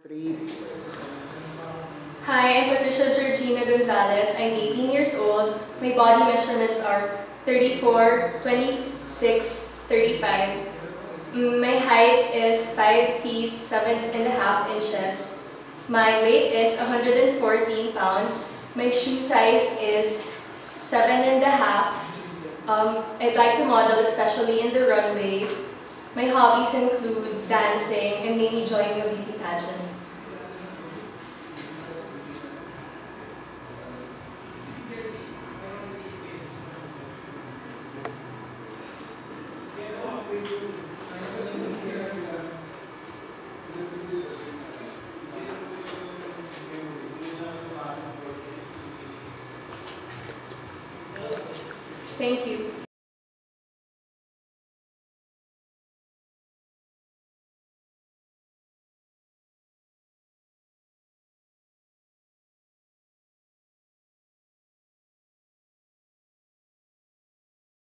3. Hi, I'm Patricia Georgina Gonzalez. I'm 18 years old. My body measurements are 34, 26, 35. My height is 5 feet 7 and a half inches. My weight is 114 pounds. My shoe size is 7 and a half. I'd like to model, especially in the runway. My hobbies include dancing and maybe joining a beauty pageant. Thank you.